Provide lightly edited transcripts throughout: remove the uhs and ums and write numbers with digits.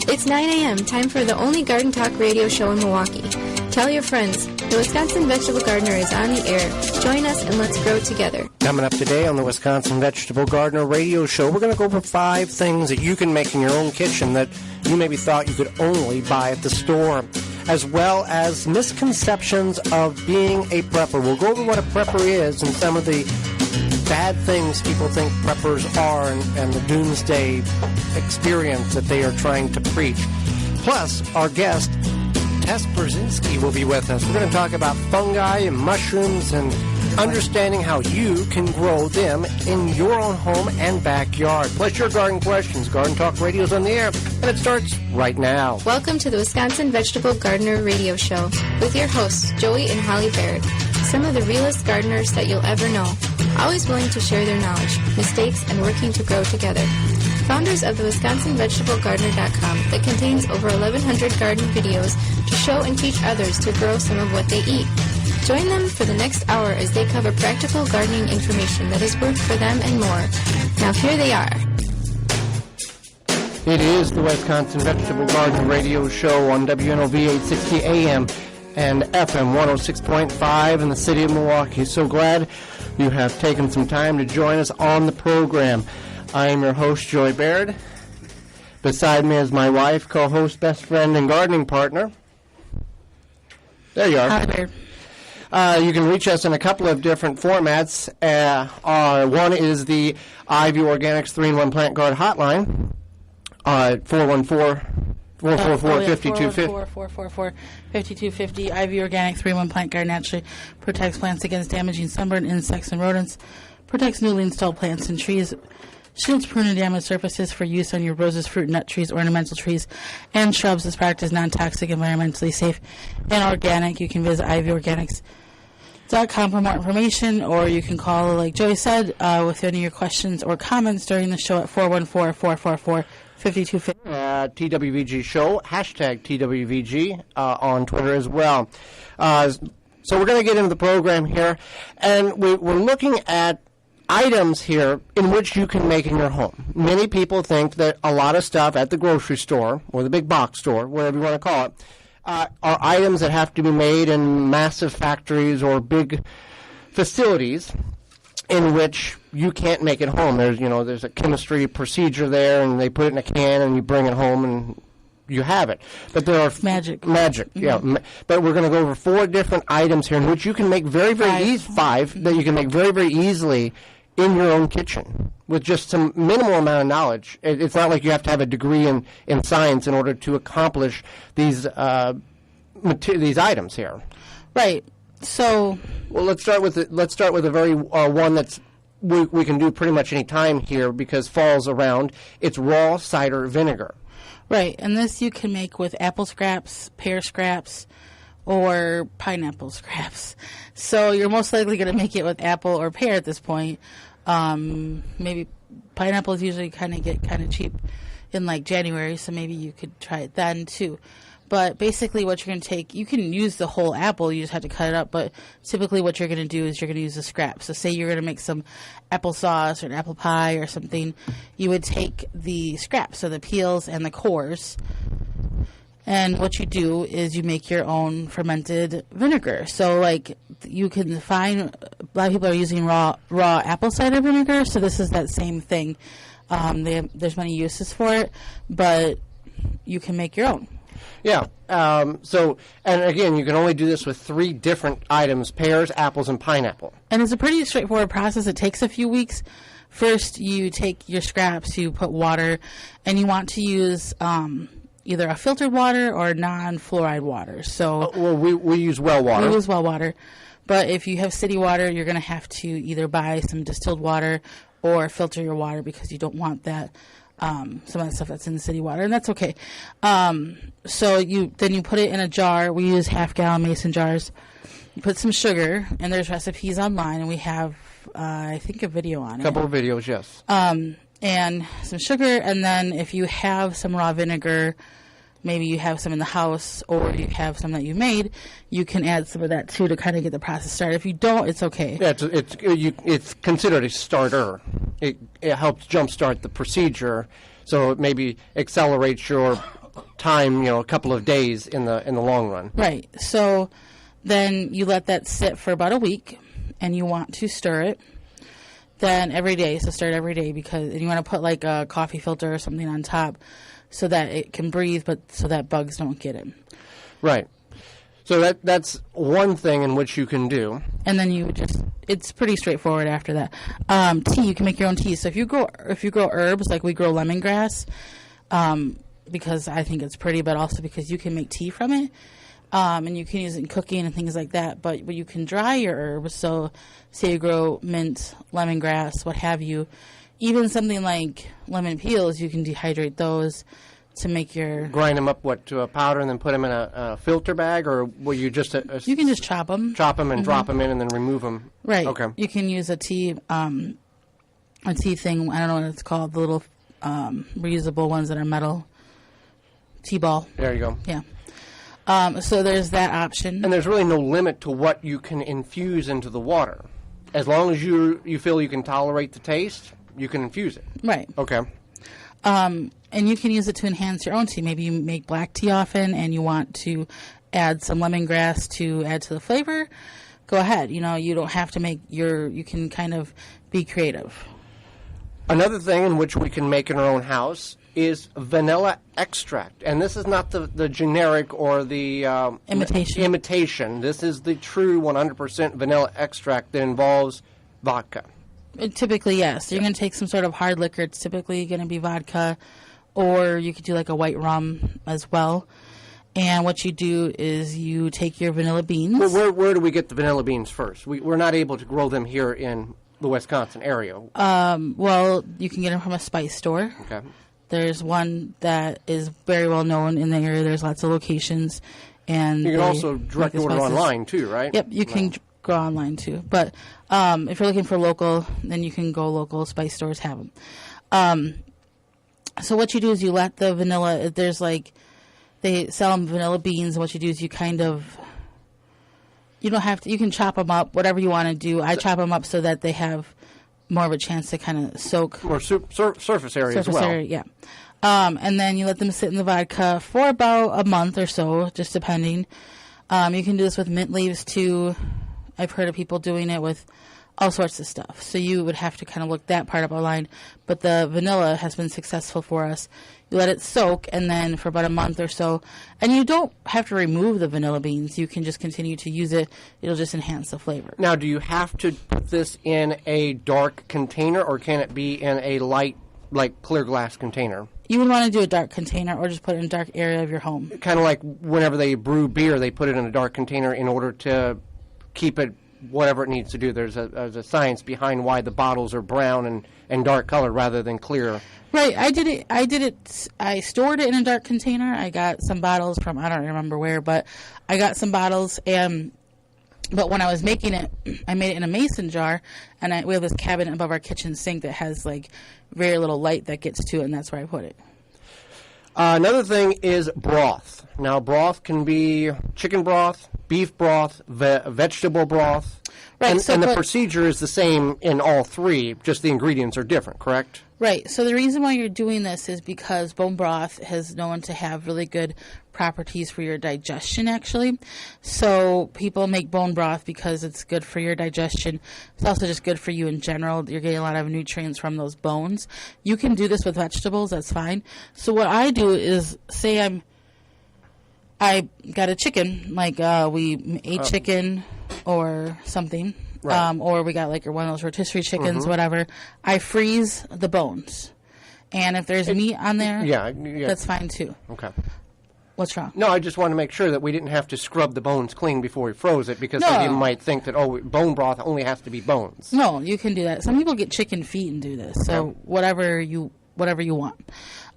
It's 9 a.m., time for the only garden talk radio show in Milwaukee. Tell your friends, the Wisconsin Vegetable Gardener is on the air. Join us and let's grow together. Coming up today on the Wisconsin Vegetable Gardener radio show, we're going to go over 5 things that you can make in your own kitchen that you maybe thought you could only buy at the store, as well as misconceptions of being a prepper. We'll go over what a prepper is and some of the bad things people think preppers are and the doomsday experience that they are trying to preach. Plus, our guest, Tess Burzynski, will be with us. We're going to talk about fungi and mushrooms and understanding how you can grow them in your own home and backyard. Plus your garden questions. Garden Talk Radio's on the air, and it starts right now. Welcome to the Wisconsin Vegetable Gardener radio show with your hosts, Joey and Holly Baird, some of the realest gardeners that you'll ever know, always willing to share their knowledge, mistakes, and working to grow together. Founders of the WisconsinVegetableGardener.com that contains over 1,100 garden videos to show and teach others to grow some of what they eat. Join them for the next hour as they cover practical gardening information that has worked for them and more. Now here they are. It is the Wisconsin Vegetable Gardener radio show on WNOV 860 AM and FM 106.5 in the city of Milwaukee. So glad you have taken some time to join us on the program. I am your host, Joy Baird. Beside me is my wife, co-host, best friend, and gardening partner. There you are. Hi, Baird. You can reach us in a couple of different formats. One is the Ivy Organics 3-in-1 Plant Guard hotline, 414-444-5250. 444-5250. Ivy Organic 3-in-1 Plant Guard naturally protects plants against damaging sunburn, insects, and rodents, protects newly installed plants and trees, shields, prune, and damaged surfaces for use on your roses, fruit, nut trees, ornamental trees, and shrubs. This product is non-toxic, environmentally safe, and organic. You can visit ivyorganics.com for more information, or you can call, like Joey said, with any of your questions or comments during the show at 414-444-5250. TWVG show, hashtag TWVG on Twitter as well. So we're going to get into the program here, and we're looking at items here in which you can make in your home. Many people think that a lot of stuff at the grocery store or the big box store, whatever you want to call it, are items that have to be made in massive factories or big facilities in which you can't make it home. There's a chemistry procedure there, and they put it in a can, and you bring it home, and you have it. But there are magic, mm-hmm. Yeah. But we're going to go over 4 different items here in which you can make very five that you can make very, very easily in your own kitchen with just some minimal amount of knowledge. It's not like you have to have a degree in science in order to accomplish these items here. Right. So, well, let's start with a very one that's we can do pretty much any time here because fall's around. It's raw cider vinegar. Right, and this you can make with apple scraps, pear scraps, or pineapple scraps. So you're most likely going to make it with apple or pear at this point. Maybe pineapples usually get cheap in like January, so maybe you could try it then too. But basically what you're going to take, you can use the whole apple, you just have to cut it up, but typically what you're going to do is you're going to use the scraps. So say you're going to make some applesauce or an apple pie or something, you would take the scraps, so the peels and the cores, and what you do is you make your own fermented vinegar. So like you can find, a lot of people are using raw apple cider vinegar, so this is that same thing. There's many uses for it, but you can make your own. Yeah. And again, you can only do this with 3 different items: pears, apples, and pineapple. And it's a pretty straightforward process. It takes a few weeks. First, you take your scraps, you put water, and you want to use either a filtered water or non-fluoride water. So, we use well water. We use well water. But if you have city water, you're going to have to either buy some distilled water or filter your water because you don't want that. Some of the stuff that's in the city water, and that's okay. So you put it in a jar. We use half-gallon mason jars. You put some sugar, and there's recipes online, and we have, I think, a video on it. A couple of videos, yes. And some sugar, and then if you have some raw vinegar, maybe you have some in the house, or you have some that you made, you can add some of that too to kind of get the process started. If you don't, it's okay. Yeah, it's considered a starter. It helps jumpstart the procedure, so it maybe accelerates your time, a couple of days in the long run. Right. So then you let that sit for about a week, and you want to stir it. Then every day, so stir it every day, and you want to put like a coffee filter or something on top so that it can breathe, but so that bugs don't get it. Right. So that's one thing in which you can do. And then it's pretty straightforward after that. Tea, you can make your own tea. So if you grow herbs, like we grow lemongrass, because I think it's pretty, but also because you can make tea from it. And you can use it in cooking and things like that. But you can dry your herbs. So say you grow mint, lemongrass, what have you. Even something like lemon peels, you can dehydrate those to make your... Grind them up, to a powder and then put them in a filter bag? Or will you just... you can just chop them. Chop them and drop them in and then remove them? Right. Okay. You can use a tea thing, I don't know what it's called, the little reusable ones that are metal. Tea ball. There you go. Yeah. So there's that option. And there's really no limit to what you can infuse into the water. As long as you feel you can tolerate the taste, you can infuse it. Right. Okay. And you can use it to enhance your own tea. Maybe you make black tea often and you want to add some lemongrass to add to the flavor. Go ahead. You don't have to you can kind of be creative. Another thing in which we can make in our own house is vanilla extract. And this is not the generic or the imitation. This is the true 100% vanilla extract that involves vodka. Typically, yes. You're going to take some sort of hard liquor. It's typically going to be vodka, or you could do like a white rum as well. And what you do is you take your vanilla beans. Well, where do we get the vanilla beans first? We're not able to grow them here in the Wisconsin area. Well, you can get them from a spice store. Okay. There's one that is very well known in the area. There's lots of locations. And you can also direct order online too, right? Yep, you can go online too. But if you're looking for local, then you can go local. Spice stores have them. So what you do is you let the vanilla, they sell them vanilla beans, and what you do is you don't have to, you can chop them up, whatever you want to do. I chop them up so that they have more of a chance to kind of soak. More surface area as well. Surface area, yeah. And then you let them sit in the vodka for about a month or so, just depending. You can do this with mint leaves too. I've heard of people doing it with all sorts of stuff. So you would have to kind of look that part up online. But the vanilla has been successful for us. You let it soak, and then for about a month or so. And you don't have to remove the vanilla beans. You can just continue to use it. It'll just enhance the flavor. Now, do you have to put this in a dark container, or can it be in a light, like clear glass container? You would want to do a dark container or just put it in a dark area of your home. Kind of like whenever they brew beer, they put it in a dark container in order to keep it whatever it needs to do. There's a science behind why the bottles are brown and dark colored rather than clear. Right. I did it. I stored it in a dark container. I got some bottles from, I don't remember where, but I got some bottles, but when I was making it, I made it in a mason jar, and we have this cabinet above our kitchen sink that has like very little light that gets to it, and that's where I put it. Another thing is broth. Now, broth can be chicken broth, beef broth, vegetable broth. Right, and the procedure is the same in all three, just the ingredients are different, correct? Right. So the reason why you're doing this is because bone broth is known to have really good properties for your digestion, actually. So people make bone broth because it's good for your digestion. It's also just good for you in general. You're getting a lot of nutrients from those bones. You can do this with vegetables. That's fine. So what I do is, say I got a chicken, like we ate chicken or something, right. Or we got like one of those rotisserie chickens, whatever. I freeze the bones, and if there's meat on there, yeah, that's fine too. Okay. What's wrong? No, I just want to make sure that we didn't have to scrub the bones clean before we froze it, because some people might think that, bone broth only has to be bones. No, you can do that. Some people get chicken feet and do this, so whatever you want.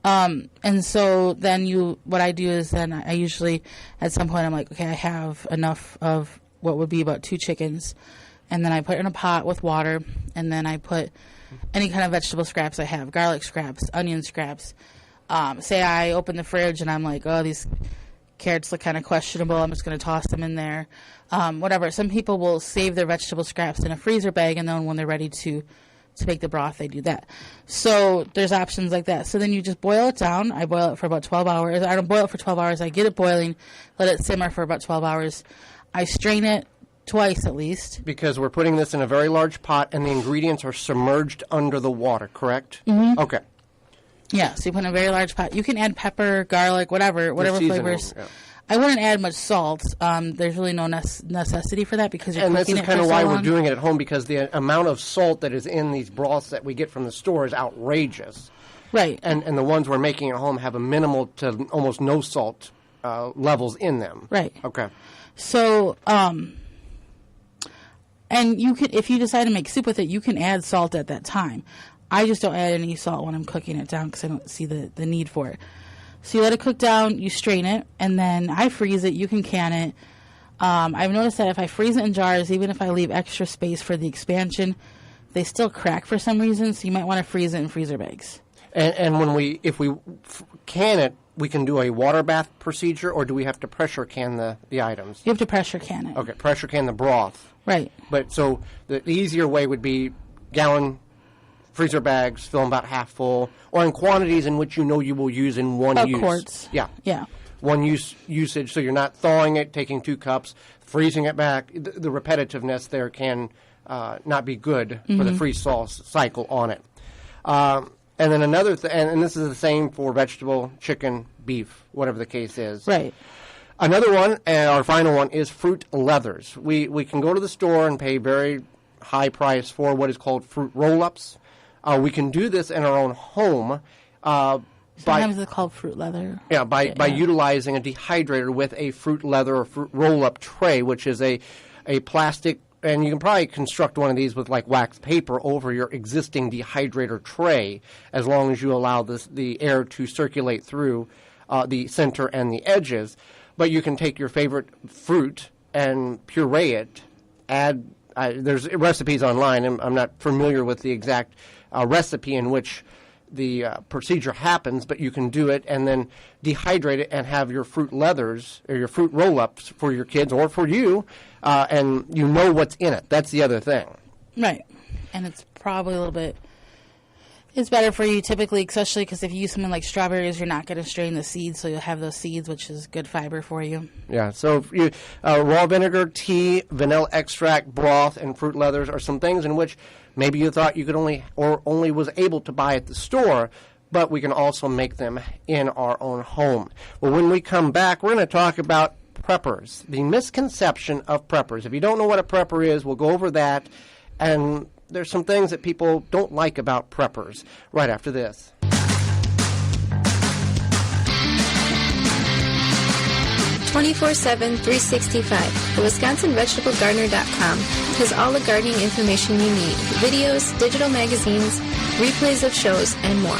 And so then what I do is then I usually, at some point, I'm like, okay, I have enough of what would be about 2 chickens. And then I put it in a pot with water. And then I put any kind of vegetable scraps I have, garlic scraps, onion scraps. Say I open the fridge and I'm like, oh, these carrots look kind of questionable. I'm just going to toss them in there. Whatever. Some people will save their vegetable scraps in a freezer bag, and then when they're ready to to make the broth, they do that. So there's options like that. So then you just boil it down. I boil it for about 12 hours. I don't boil it for 12 hours. I get it boiling, let it simmer for about 12 hours. I strain it twice at least. Because we're putting this in a very large pot and the ingredients are submerged under the water, correct? Mm-hmm. Okay. Yeah, so you put in a very large pot. You can add pepper, garlic, whatever flavors. Yeah. I wouldn't add much salt. There's really no necessity for that because you're and cooking this is it kind of for why so we're long. doing it at home, because the amount of salt that is in these broths that we get from the store is outrageous. Right. And the ones we're making at home have a minimal to almost no salt levels in them. Right. Okay. So, and you can, if you decide to make soup with it, you can add salt at that time. I just don't add any salt when I'm cooking it down because I don't see the need for it. So you let it cook down, you strain it, and then I freeze it. You can can it. I've noticed that if I freeze it in jars, even if I leave extra space for the expansion, they still crack for some reason, so you might want to freeze it in freezer bags. And when if we can it, we can do a water bath procedure, or do we have to pressure can the items? You have to pressure can it. Okay, pressure can the broth. Right. But so the easier way would be gallon freezer bags, fill them about half full, or in quantities in which you know you will use in one use. Quarts. Yeah. Yeah. One usage, so you're not thawing it, taking 2 cups, freezing it back. The repetitiveness there can not be good for the freeze-thaw cycle on it. And then another thing, and this is the same for vegetable, chicken, beef, whatever the case is. Right. Another one, our final one, is fruit leathers. We can go to the store and pay very high price for what is called fruit roll-ups. We can do this in our own home. Sometimes they're called fruit leather. Yeah, by utilizing a dehydrator with a fruit leather or fruit roll-up tray, which is a plastic, and you can probably construct one of these with like wax paper over your existing dehydrator tray, as long as you allow the air to circulate through the center and the edges. But you can take your favorite fruit and puree it. There's recipes online. I'm not familiar with the exact recipe in which the procedure happens, but you can do it and then dehydrate it and have your fruit leathers or your fruit roll-ups for your kids or for you, and you know what's in it. That's the other thing. Right. And it's probably a little bit... It's better for you typically, especially because if you use something like strawberries, you're not going to strain the seeds, so you'll have those seeds, which is good fiber for you. Yeah, so if you, raw vinegar, tea, vanilla extract, broth, and fruit leathers are some things in which maybe you thought you could only was able to buy at the store, but we can also make them in our own home. Well, when we come back, we're going to talk about preppers, the misconception of preppers. If you don't know what a prepper is, we'll go over that, and there's some things that people don't like about preppers right after this. (24/7, 365). The WisconsinVegetableGardener.com has all the gardening information you need: videos, digital magazines, replays of shows, and more.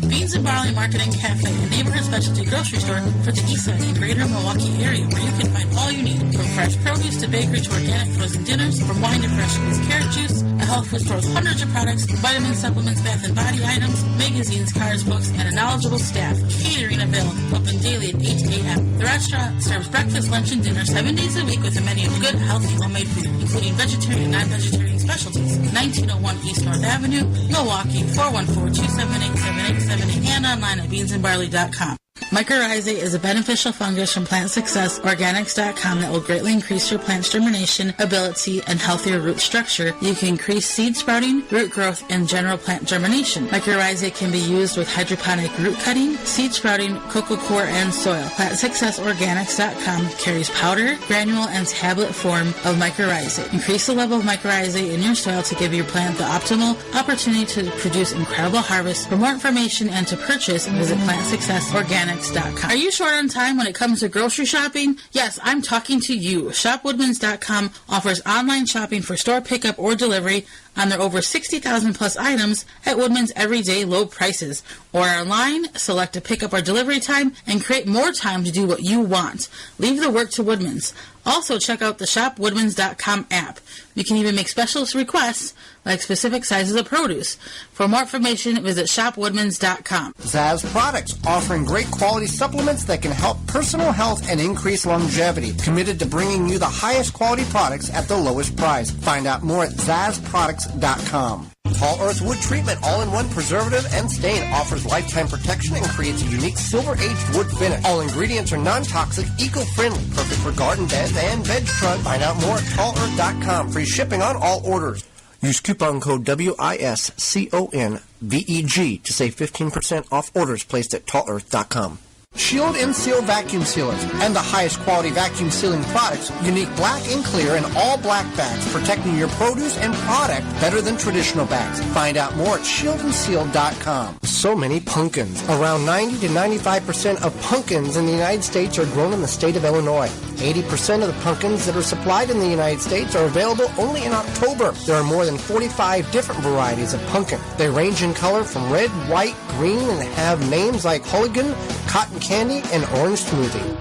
Beans and Barley Market and Cafe, a neighborhood specialty grocery store for the east side and greater Milwaukee area, where you can find all you need, from fresh produce to bakery to organic frozen dinners, from wine to fresh squeezed carrot juice. A health food store with hundreds of products, vitamins, supplements, bath and body items, magazines, cards, books, and a knowledgeable staff. Catering available, open daily at 8 a.m. The restaurant serves breakfast, lunch, and dinner 7 days a week with a menu of good, healthy, homemade food, including vegetarian and non-vegetarian specialties. 1901 East North Avenue, Milwaukee, 414-278-7878, and online at beansandbarley.com. Mycorrhizae is a beneficial fungus from PlantSuccessOrganics.com that will greatly increase your plant's germination ability and healthier root structure. You can increase seed sprouting, root growth, and general plant germination. Mycorrhizae can be used with hydroponic root cutting, seed sprouting, cocoa coir, and soil. PlantSuccessOrganics.com carries powder, granule, and tablet form of mycorrhizae. Increase the level of mycorrhizae in your soil to give your plant the optimal opportunity to produce incredible harvests. For more information and to purchase, visit PlantSuccessOrganics.com. Are you short on time when it comes to grocery shopping? Yes, I'm talking to you. ShopWoodmans.com offers online shopping for store pickup or delivery on their over 60,000 plus items at Woodman's everyday low prices. Order online, select a pickup or delivery time, and create more time to do what you want. Leave the work to Woodman's. Also, check out the shopwoodmans.com app. You can even make special requests, like specific sizes of produce. For more information, visit shopwoodmans.com. Zaz Products, offering great quality supplements that can help personal health and increase longevity. Committed to bringing you the highest quality products at the lowest price. Find out more at zazproducts.com. Tall Earth Wood Treatment all-in-one preservative and stain offers lifetime protection and creates a unique silver-aged wood finish. All ingredients are non-toxic, eco-friendly, perfect for garden beds and veg truck. Find out more at tallearth.com. Free shipping on all orders. Use coupon code WISCONVEG to save 15% off orders placed at tallearth.com. Shield and Seal Vacuum Sealers and the highest quality vacuum sealing products, unique black and clear and all black bags, protecting your produce and product better than traditional bags. Find out more at shieldandseal.com. So many pumpkins. Around 90 to 95% of pumpkins in the United States are grown in the state of Illinois. 80% of the pumpkins that are supplied in the United States are available only in October. There are more than 45 different varieties of pumpkin. They range in color from red, white, green, and have names like Hooligan, Cotton Candy, and Orange Smoothie.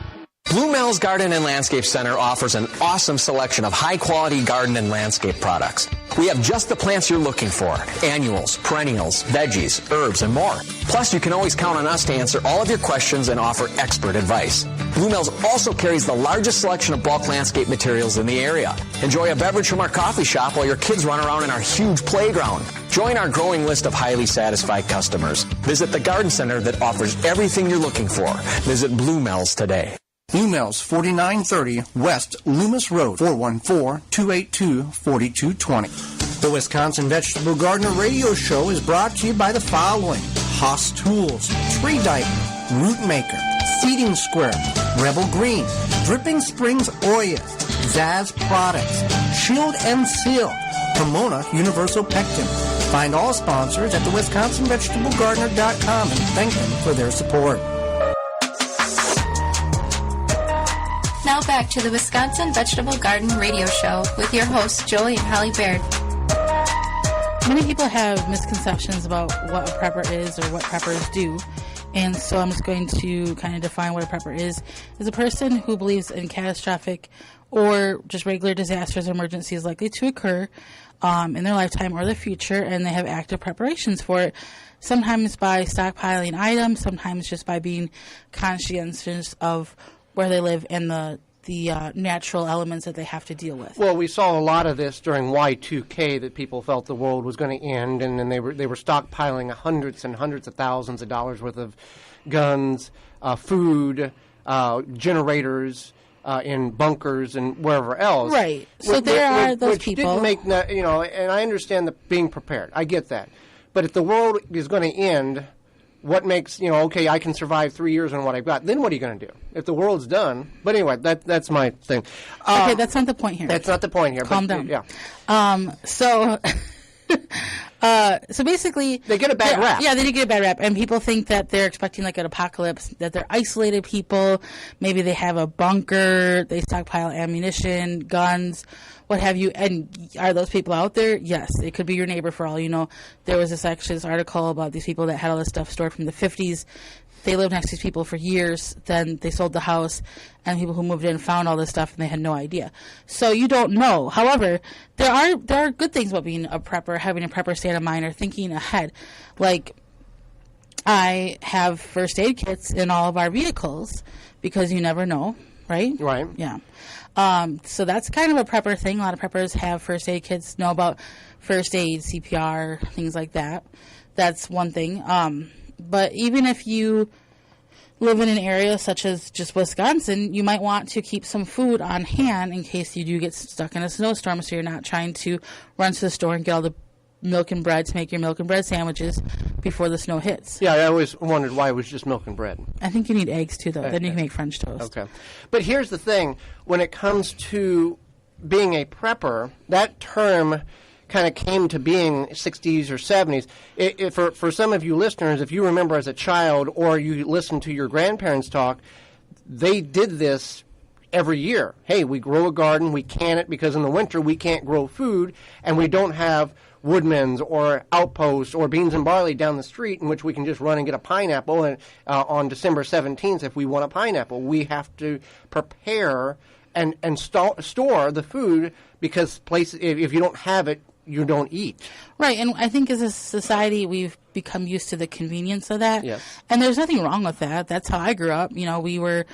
Blue Mel's Garden and Landscape Center offers an awesome selection of high-quality garden and landscape products. We have just the plants you're looking for: annuals, perennials, veggies, herbs, and more. Plus, you can always count on us to answer all of your questions and offer expert advice. Blue Mel's also carries the largest selection of bulk landscape materials in the area. Enjoy a beverage from our coffee shop while your kids run around in our huge playground. Join our growing list of highly satisfied customers. Visit the garden center that offers everything you're looking for. Visit Blue Mel's today. Blue Mel's 4930 West Loomis Road, 414-282-4220. The Wisconsin Vegetable Gardener Radio Show is brought to you by the following: Haas Tools, Tree Diver, Root Maker, Seeding Square, Rebel Green, Dripping Springs Oil, Zaz Products, Shield and Seal, Pomona Universal Pectin. Find all sponsors at the WisconsinVegetableGardener.com and thank them for their support. Now back to the Wisconsin Vegetable Garden Radio Show with your hosts, Joey and Holly Baird. Many people have misconceptions about what a prepper is or what preppers do. And so I'm just going to kind of define what a prepper is a person who believes in catastrophic or just regular disasters or emergencies likely to occur in their lifetime or the future, and they have active preparations for it, sometimes by stockpiling items, sometimes just by being conscientious of where they live and the natural elements that they have to deal with. Well, we saw a lot of this during Y2K, that people felt the world was going to end, and then they were stockpiling hundreds and hundreds of thousands of dollars worth of guns, food, generators in bunkers and wherever else. Right. So there are those people. Which didn't make, and I understand the being prepared. I get that. But if the world is going to end, what makes, okay, I can survive 3 years on what I've got. Then what are you going to do if the world's done? But anyway, that's my thing. Okay, that's not the point here. That's not the point here. Calm down. Yeah. So basically, they get a bad rap. Yeah, they do get a bad rap, and people think that they're expecting like an apocalypse, that they're isolated people. Maybe they have a bunker, they stockpile ammunition, guns, what have you. And are those people out there? Yes, it could be your neighbor for all you know. There was this article about these people that had all this stuff stored from the 50s. They lived next to these people for years. Then they sold the house, and people who moved in found all this stuff, and they had no idea. So you don't know. However, there are good things about being a prepper, having a prepper state of mind, or thinking ahead. Like, I have first aid kits in all of our vehicles because you never know, right? Right. Yeah. So that's kind of a prepper thing. A lot of preppers have first aid kits, know about first aid, CPR, things like that. That's one thing. But even if you live in an area such as just Wisconsin, you might want to keep some food on hand in case you do get stuck in a snowstorm, so you're not trying to run to the store and get all the milk and bread to make your milk and bread sandwiches before the snow hits. Yeah, I always wondered why it was just milk and bread. I think you need eggs too, though. Then you can make French toast. Okay. But here's the thing. When it comes to being a prepper, that term kind of came to being 60s or 70s. For some of you listeners, if you remember as a child or you listened to your grandparents talk, they did this every year. Hey, we grow a garden, we can it because in the winter we can't grow food, and we don't have Woodman's or Outpost or Beans and Barley down the street in which we can just run and get a pineapple on December 17th if we want a pineapple. We have to prepare and store the food because if you don't have it, you don't eat. Right, and I think as a society, we've become used to the convenience of that. Yes. And there's nothing wrong with that. That's how I grew up. We were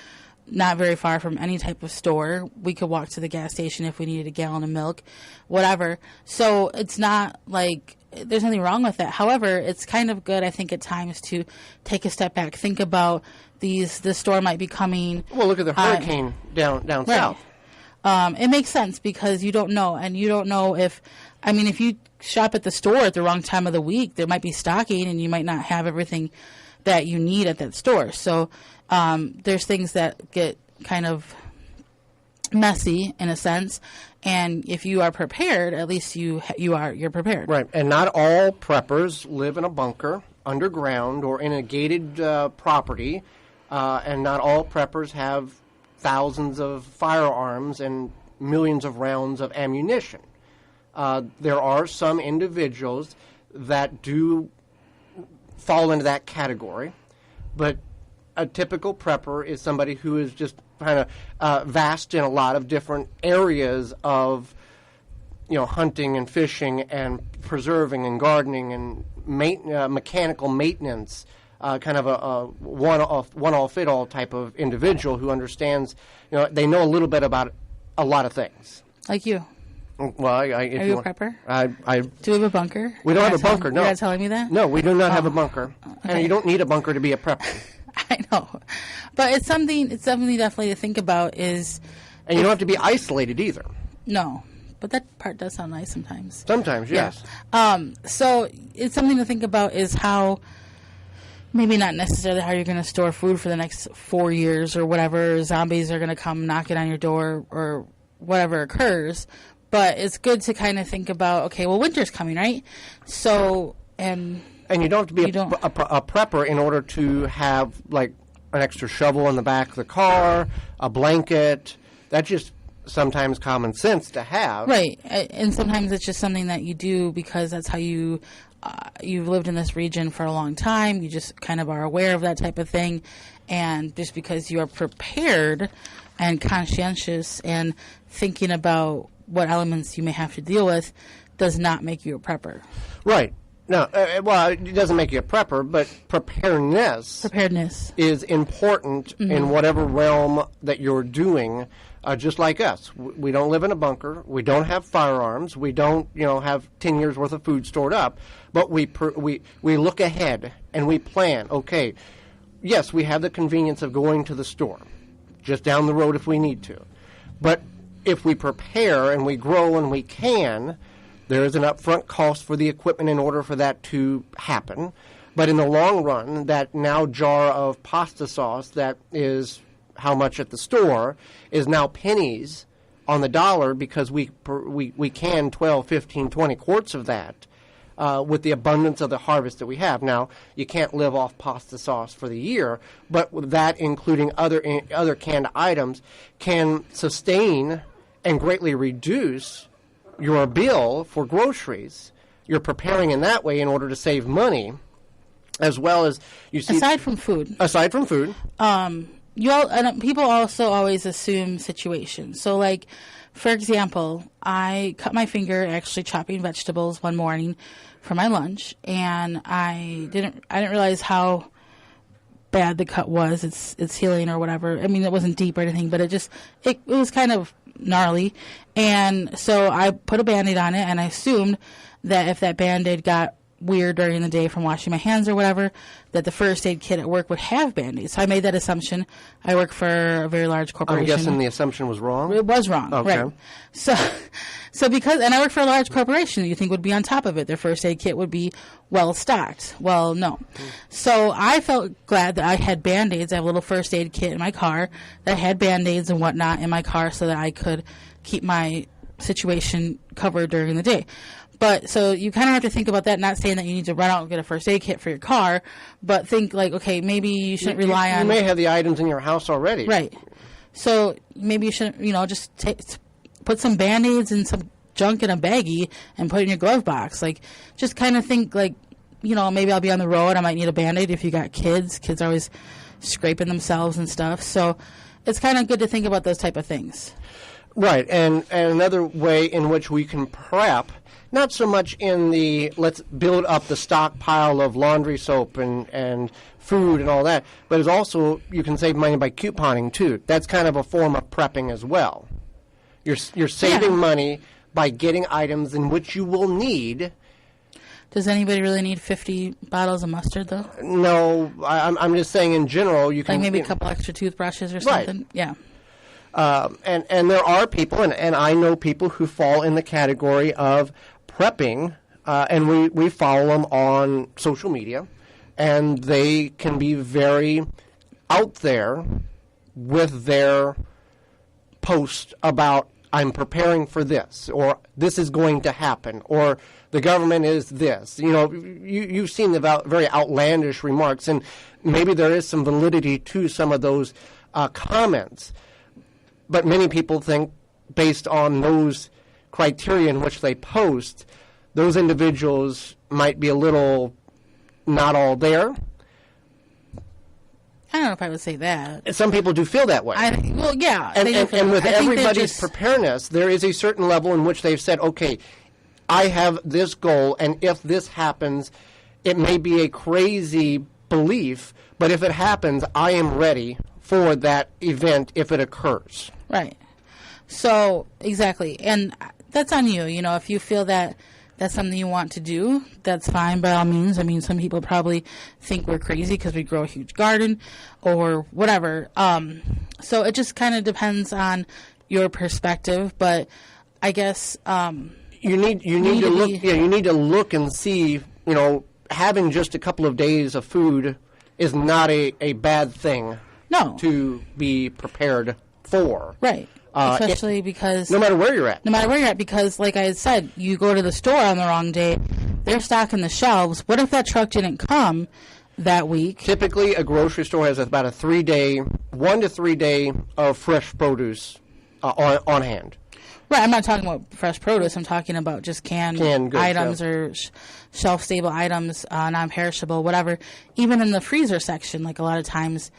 not very far from any type of store. We could walk to the gas station if we needed a gallon of milk, whatever. So it's not like there's nothing wrong with that. However, it's kind of good, I think, at times to take a step back, think about the store might be coming. Well, look at the hurricane down right. south. It makes sense because you don't know, and you don't know if you shop at the store at the wrong time of the week, there might be stocking and you might not have everything that you need at that store. So there's things that get kind of messy in a sense, and if you are prepared, at least you're prepared. Right, and not all preppers live in a bunker underground or in a gated property, and not all preppers have thousands of firearms and millions of rounds of ammunition. There are some individuals that do fall into that category, but a typical prepper is somebody who is just kind of vast in a lot of different areas of, hunting and fishing and preserving and gardening and mechanical maintenance. Kind of a one-all-fit-all type of individual who understands, they know a little bit about a lot of things. Like you. Well, Are you a prepper? Do we have a bunker? We don't have a bunker, no. You're not telling me that? No, we do not have a bunker. Okay. And you don't need a bunker to be a prepper. I know. But it's something definitely to think about is... And you don't have to be isolated either. No. But that part does sound nice sometimes. Sometimes, yes. Yeah. So it's something to think about is how... Maybe not necessarily how you're going to store food for the next 4 years or whatever. Zombies are going to come knocking on your door or whatever occurs. But it's good to kind of think about, okay, well, winter's coming, right? So, and you don't have to be a prepper in order to have, like, an extra shovel in the back of the car, a blanket. That's just sometimes common sense to have. Right. And sometimes it's just something that you do because that's how you've lived in this region for a long time. You just kind of are aware of that type of thing. And just because you are prepared and conscientious and thinking about what elements you may have to deal with does not make you a prepper. Right. No, well, it doesn't make you a prepper, but preparedness is important in whatever realm that you're doing, just like us. We don't live in a bunker. We don't have firearms. We don't, have 10 years' worth of food stored up. But we look ahead and we plan. Okay, yes, we have the convenience of going to the store, just down the road if we need to. But if we prepare and we grow and we can, there is an upfront cost for the equipment in order for that to happen. But in the long run, that now jar of pasta sauce that is how much at the store is now pennies on the dollar because we can 12, 15, 20 quarts of that with the abundance of the harvest that we have. Now, you can't live off pasta sauce for the year, but with that, including other canned items, can sustain and greatly reduce your bill for groceries. You're preparing in that way in order to save money, as well as you see. Aside from food, people also always assume situations. So, like, for example, I cut my finger actually chopping vegetables one morning for my lunch, and I didn't realize how bad the cut was. It's healing or whatever. I mean, it wasn't deep or anything, but it was kind of gnarly. And so I put a Band-Aid on it, and I assumed that if that Band-Aid got weird during the day from washing my hands or whatever, that the first aid kit at work would have Band-Aids. So I made that assumption. I work for a very large corporation. I'm guessing the assumption was wrong? It was wrong, okay. Right. So because, and I work for a large corporation, you think would be on top of it. Their first aid kit would be well stocked. Well, no. So I felt glad that I had Band-Aids. I have a little first aid kit in my car that had Band-Aids and whatnot in my car so that I could keep my situation covered during the day. But so you kind of have to think about that, not saying that you need to run out and get a first aid kit for your car, but think like, okay, maybe you shouldn't rely on... You may have the items in your house already. Right. So maybe you shouldn't, just put some Band-Aids and some junk in a baggie and put it in your glove box. Like, just kind of think, like, you know, maybe I'll be on the road. I might need a Band-Aid if you got kids. Kids are always scraping themselves and stuff. So it's kind of good to think about those type of things. Right, and another way in which we can prep, not so much in the let's build up the stockpile of laundry soap and food and all that, but it's also, you can save money by couponing too. That's kind of a form of prepping as well. You're saving money by getting items in which you will need. Does anybody really need 50 bottles of mustard, though? No, I'm just saying in general you can... Like maybe a couple extra toothbrushes or something? Right. Yeah. And there are people, and I know people who fall in the category of prepping, and we follow them on social media, and they can be very out there with their post about, I'm preparing for this, or this is going to happen, or the government is this. You know, you've seen the very outlandish remarks, and maybe there is some validity to some of those comments. But many people think, based on those criteria in which they post, those individuals might be a little not all there. I don't know if I would say that. Some people do feel that way. Well, yeah. And with everybody's preparedness, there is a certain level in which they've said, okay, I have this goal, and if this happens, it may be a crazy belief, but if it happens, I am ready for that event if it occurs. Right. So, exactly. And that's on you. You know, if you feel that that's something you want to do, that's fine by all means. I mean, some people probably think we're crazy because we grow a huge garden or whatever. So it just kind of depends on your perspective. But I guess you need to look. Yeah, you need to look and see. You know, having just a couple of days of food is not a bad thing. No. To be prepared for. Right. Especially because... No matter where you're at. No matter where you're at, because, like I had said, you go to the store on the wrong day, they're stocking the shelves. What if that truck didn't come that week? Typically, a grocery store has about 1 to 3 day of fresh produce on hand. Right, I'm not talking about fresh produce. I'm talking about just canned goods, items or shelf-stable items, non-perishable, whatever. Even in the freezer section, like a lot of times...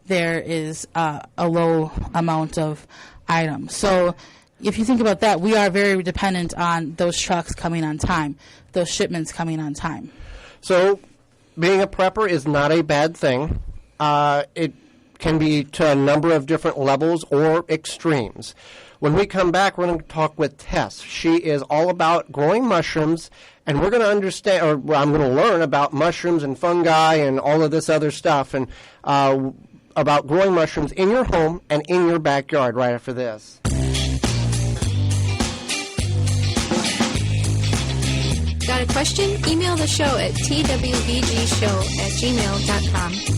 there is a low amount of items. So if you think about that, we are very dependent on those trucks coming on time, those shipments coming on time. So being a prepper is not a bad thing. It can be to a number of different levels or extremes. When we come back, we're going to talk with Tess. She is all about growing mushrooms, and we're going to understand, or I'm going to learn about mushrooms and fungi and all of this other stuff, and about growing mushrooms in your home and in your backyard right after this. Got a question? Email the show at twvgshow@gmail.com.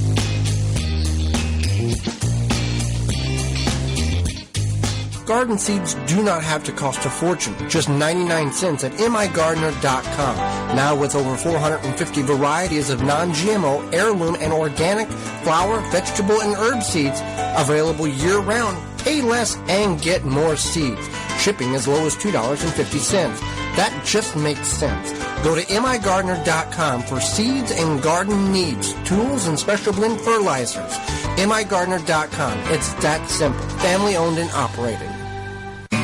Garden seeds do not have to cost a fortune, just 99 cents at migardener.com. Now with over 450 varieties of non-GMO, heirloom, and organic flower, vegetable, and herb seeds available year-round. Pay less and get more seeds. Shipping as low as $2.50. That just makes sense. Go to migardener.com for seeds and garden needs, tools, and special blend fertilizers. migardener.com. It's that simple. Family owned and operated.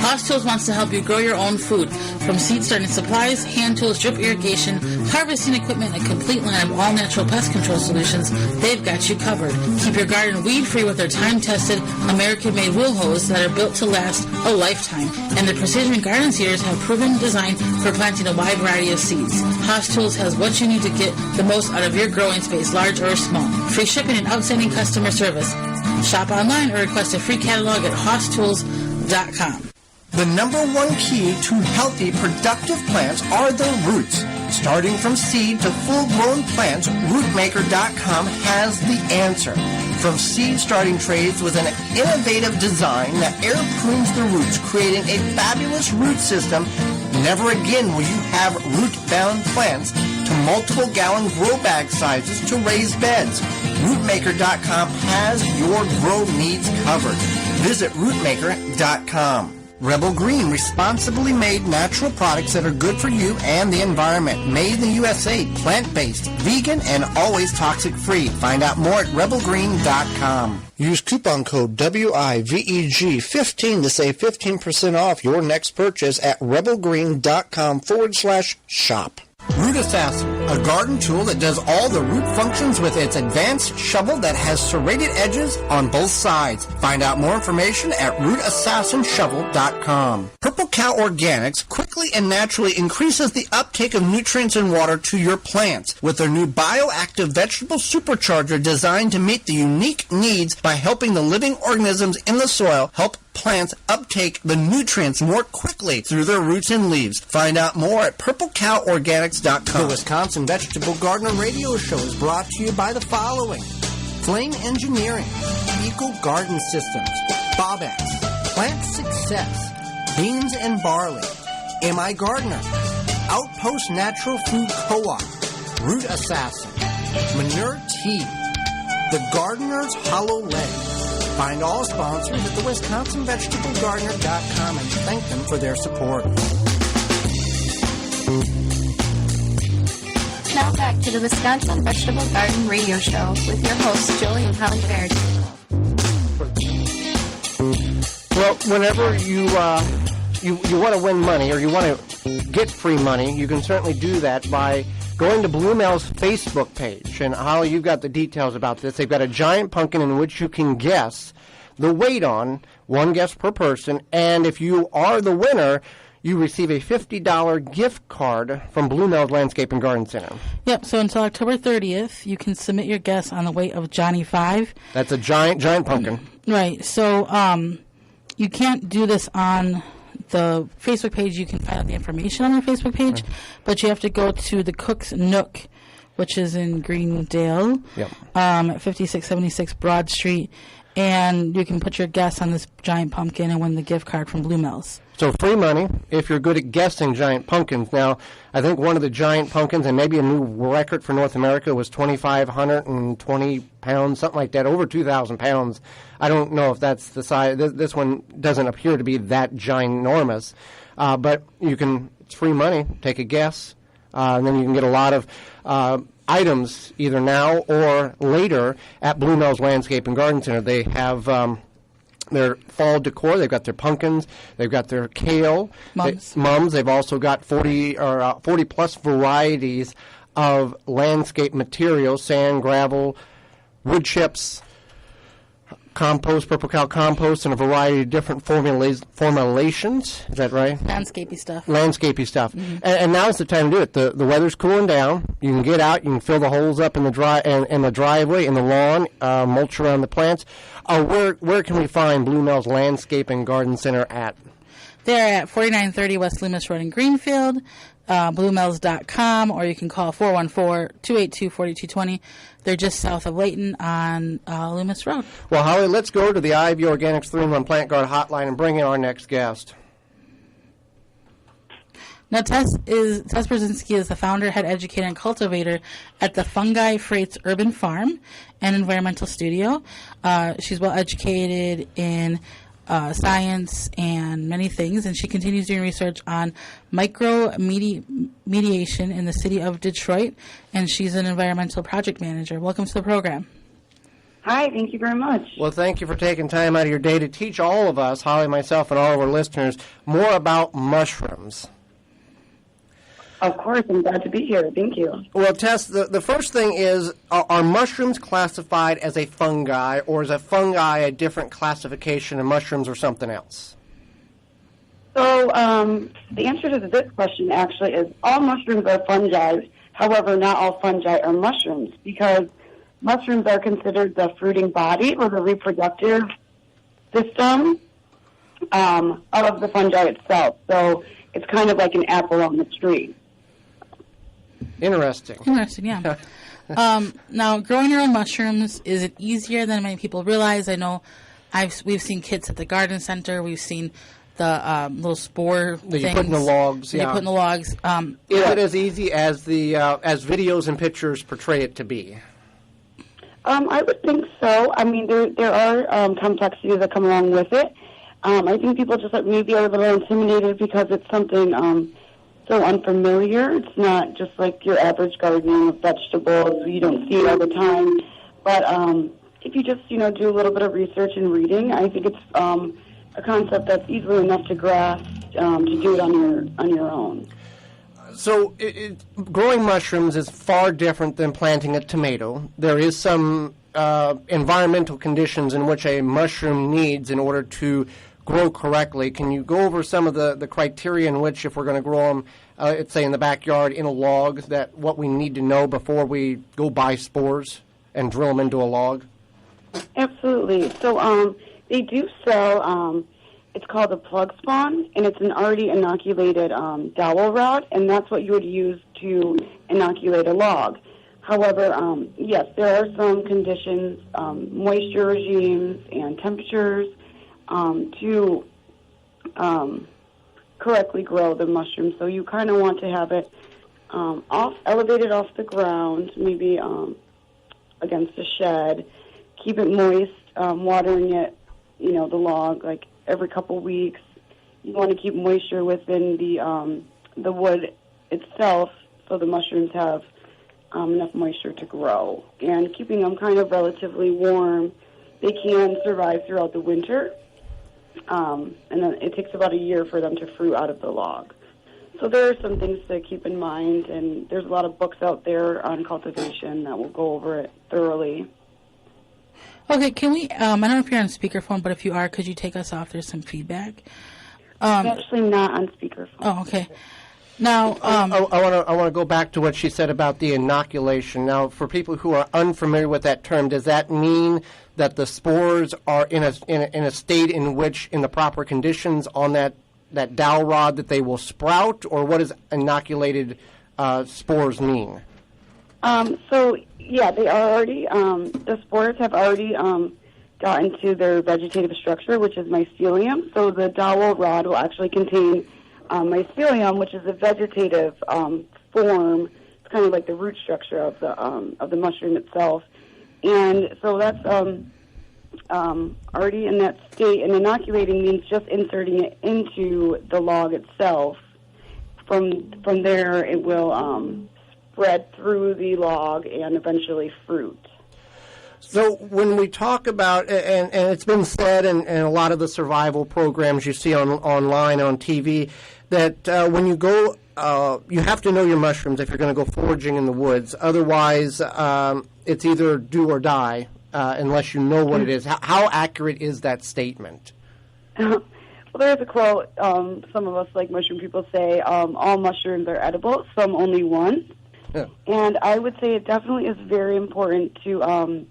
Hoss Tools wants to help you grow your own food. From seed starting supplies, hand tools, drip irrigation, harvesting equipment, and a complete line of all-natural pest control solutions, they've got you covered. Keep your garden weed-free with their time-tested, American-made wheel hose that are built to last a lifetime. And their precision garden seeders have proven design for planting a wide variety of seeds. Hoss Tools has what you need to get the most out of your growing space, large or small. Free shipping and outstanding customer service. Shop online or request a free catalog at hosstools.com. The number one key to healthy, productive plants are the roots. Starting from seed to full-grown plants, rootmaker.com has the answer. From seed starting trays with an innovative design that air prunes the roots, creating a fabulous root system, never again will you have root-bound plants, to multiple gallon grow bag sizes to raised beds. Rootmaker.com has your grow needs covered. Visit rootmaker.com. Rebel Green, responsibly made natural products that are good for you and the environment. Made in the USA, plant-based, vegan, and always toxic-free. Find out more at rebelgreen.com. Use coupon code WIVEG15 to save 15% off your next purchase at rebelgreen.com/shop. Root Assassin, a garden tool that does all the root functions with its advanced shovel that has serrated edges on both sides. Find out more information at rootassassinshovel.com. Purple Cow Organics quickly and naturally increases the uptake of nutrients and water to your plants with their new bioactive vegetable supercharger designed to meet the unique needs by helping the living organisms in the soil help plants uptake the nutrients more quickly through their roots and leaves. Find out more at purplecoworganics.com. The Wisconsin Vegetable Gardener Radio Show is brought to you by the following: Flame Engineering, Eco Garden Systems, Bobex, Plant Success, Beans and Barley, Am I Gardener, Outpost Natural Food Co-op, Root Assassin, Manure Tea, The Gardener's Hollow Leg. Find all sponsors at the WisconsinVegetableGardener.com and thank them for their support. Now back to the Wisconsin Vegetable Garden Radio Show with your hosts, Joey and Holly Baird. Well, whenever you want to win money or you want to get free money, you can certainly do that by going to Blue Mail's Facebook page. And Holly, you've got the details about this. They've got a giant pumpkin in which you can guess the weight on, one guess per person, and if you are the winner, you receive a $50 gift card from Blue Mail's Landscape and Garden Center. Yep, so until October 30th, you can submit your guess on the weight of Johnny 5. That's a giant pumpkin. Right, so you can't do this on the Facebook page. You can find out the information on the Facebook page, but you have to go to the Cook's Nook, which is in Greendale, at 5676 Broad Street, and you can put your guess on this giant pumpkin and win the gift card from Blue Mills. So free money if you're good at guessing giant pumpkins. Now, I think one of the giant pumpkins, and maybe a new record for North America, was 2,520 pounds, something like that, over 2,000 pounds. I don't know if that's the size. This one doesn't appear to be that ginormous. But it's free money. Take a guess. And then you can get a lot of items either now or later at Blue Mills Landscape and Garden Center. They have their fall decor. They've got their pumpkins. They've got their kale. Mums. They've also got 40 plus varieties of landscape materials: sand, gravel, wood chips, compost, Purple Cow compost, and a variety of different formulations. Is that right? Landscapey stuff. Mm-hmm. And now's the time to do it. The weather's cooling down. You can get out. You can fill the holes up in the driveway, in the lawn, mulch around the plants. Where can we find Blue Mills Landscape and Garden Center at? They're at 4930 West Loomis Road in Greenfield, bluemills.com, or you can call 414-282-4220. They're just south of Layton on Loomis Road. Well, Holly, let's go to the IV Organics 3-in-1 Plant Guard hotline and bring in our next guest. Now, Tess Burzynski is the founder, head educator, and cultivator at the Fungi Freights Urban Farm and Environmental Studio. She's well educated in science and many things, and she continues doing research on Mycorrhizae in the city of Detroit, and she's an environmental project manager. Welcome to the program. Hi, thank you very much. Well, thank you for taking time out of your day to teach all of us, Holly, myself, and all of our listeners, more about mushrooms. Of course, I'm glad to be here. Thank you. Well, Tess, the first thing is, are mushrooms classified as a fungi, or is a fungi a different classification of mushrooms or something else? So the answer to this question actually is all mushrooms are fungi. However, not all fungi are mushrooms, because mushrooms are considered the fruiting body or the reproductive system of the fungi itself. So it's kind of like an apple on the tree. Interesting, yeah. Now, growing your own mushrooms, is it easier than many people realize? I know we've seen kits at the garden center. We've seen the little spore things. You put in the logs. You put in the logs. Is it as easy as the as videos and pictures portray it to be? I would think so. I mean, there are complexities that come along with it. I think people just maybe are a little intimidated because it's something so unfamiliar. It's not just like your average gardening of vegetables. You don't see it all the time. But if you just, do a little bit of research and reading, I think it's a concept that's easily enough to grasp to do it on your own. So growing mushrooms is far different than planting a tomato. There is some environmental conditions in which a mushroom needs in order to grow correctly. Can you go over some of the criteria in which, if we're going to grow them, let's say in the backyard, in a log, that what we need to know before we go buy spores and drill them into a log? Absolutely. So they do sell, it's called a plug spawn, and it's an already inoculated dowel rod, and that's what you would use to inoculate a log. However, yes, there are some conditions, moisture regimes and temperatures to correctly grow the mushroom. So you kind of want to have it elevated off the ground, maybe against a shed. Keep it moist, watering it, the log, like every couple weeks. You want to keep moisture within the wood itself so the mushrooms have enough moisture to grow. And keeping them kind of relatively warm, they can survive throughout the winter. And then it takes about a year for them to fruit out of the log. So there are some things to keep in mind, and there's a lot of books out there on cultivation that will go over it thoroughly. Okay, can we, I don't know if you're on speakerphone, but if you are, could you take us off? There's some feedback. I'm actually not on speakerphone. Oh, okay. Now, I want to go back to what she said about the inoculation. Now, for people who are unfamiliar with that term, does that mean that the spores are in a state in which, in the proper conditions on that dowel rod, that they will sprout, or what does inoculated spores mean? So yeah, they are already the spores have already gotten to their vegetative structure, which is mycelium. So the dowel rod will actually contain mycelium, which is a vegetative form. It's kind of like the root structure of the mushroom itself, and so that's already in that state. And inoculating means just inserting it into the log itself. From there, it will spread through the log and eventually fruit. So when we talk about, and it's been said in a lot of the survival programs you see online on TV, that when you go, you have to know your mushrooms if you're going to go foraging in the woods. Otherwise, it's either do or die unless you know what it is. How accurate is that statement? Well, there's a quote, some of us, like mushroom people, say, all mushrooms are edible, some only one. Yeah. And I would say it definitely is very important to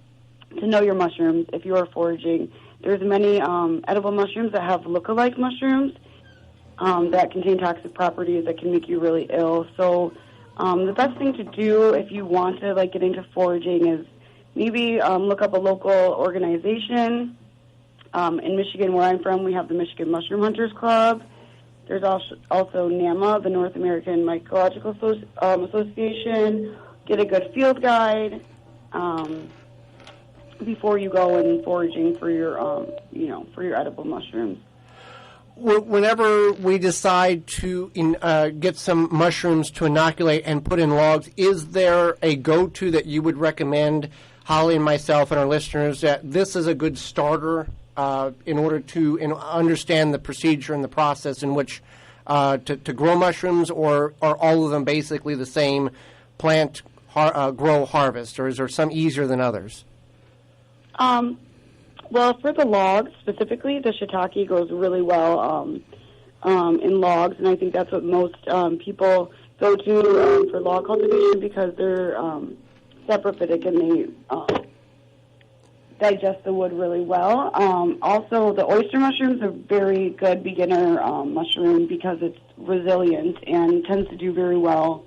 know your mushrooms if you are foraging. There's many edible mushrooms that have look-alike mushrooms that contain toxic properties that can make you really ill. So the best thing to do if you want to get into foraging is maybe look up a local organization. In Michigan, where I'm from, we have the Michigan Mushroom Hunters Club. There's also NAMA, the North American Mycological Association. Get a good field guide before you go and foraging for your, for your edible mushrooms. Whenever we decide to get some mushrooms to inoculate and put in logs, is there a go-to that you would recommend Holly and myself and our listeners that this is a good starter in order to understand the procedure and the process in which to grow mushrooms, or are all of them basically the same plant, grow, harvest, or is there some easier than others? Well, for the logs specifically, the shiitake grows really well in logs, and I think that's what most people go to for log cultivation because they're saprophytic and they digest the wood really well. Also, the oyster mushrooms are very good beginner mushroom because it's resilient and tends to do very well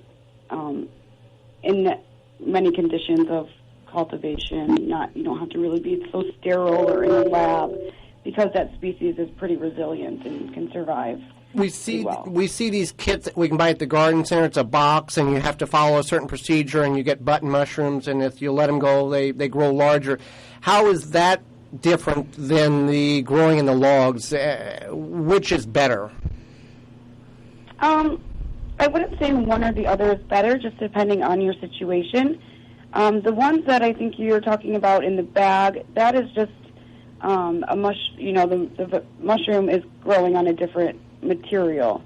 in many conditions of cultivation. You don't have to really be so sterile or in a lab because that species is pretty resilient and can survive. We see these kits that we can buy at the garden center. It's a box, and you have to follow a certain procedure, and you get button mushrooms, and if you let them go, they grow larger. How is that different than the growing in the logs? Which is better? I wouldn't say one or the other is better, just depending on your situation. The ones that I think you're talking about in the bag, that is just the mushroom is growing on a different material.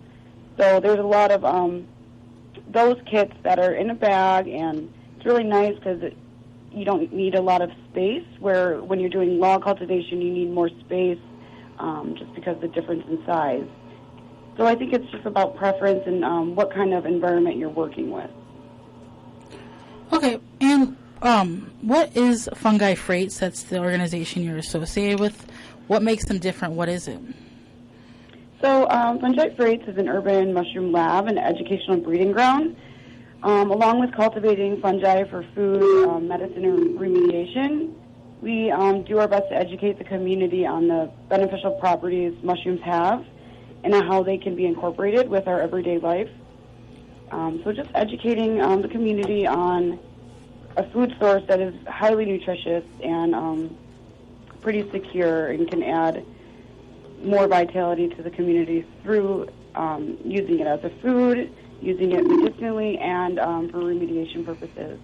So there's a lot of those kits that are in a bag, and it's really nice because you don't need a lot of space, where when you're doing log cultivation, you need more space just because of the difference in size. So I think it's just about preference and what kind of environment you're working with. Okay, and what is Fungi Freights? That's the organization you're associated with. What makes them different? What is it? So Fungi Freights is an urban mushroom lab and educational breeding ground. Along with cultivating fungi for food, medicine, and remediation, we do our best to educate the community on the beneficial properties mushrooms have and how they can be incorporated with our everyday life. So just educating the community on a food source that is highly nutritious and pretty secure and can add more vitality to the community through using it as a food, using it medicinally, and for remediation purposes.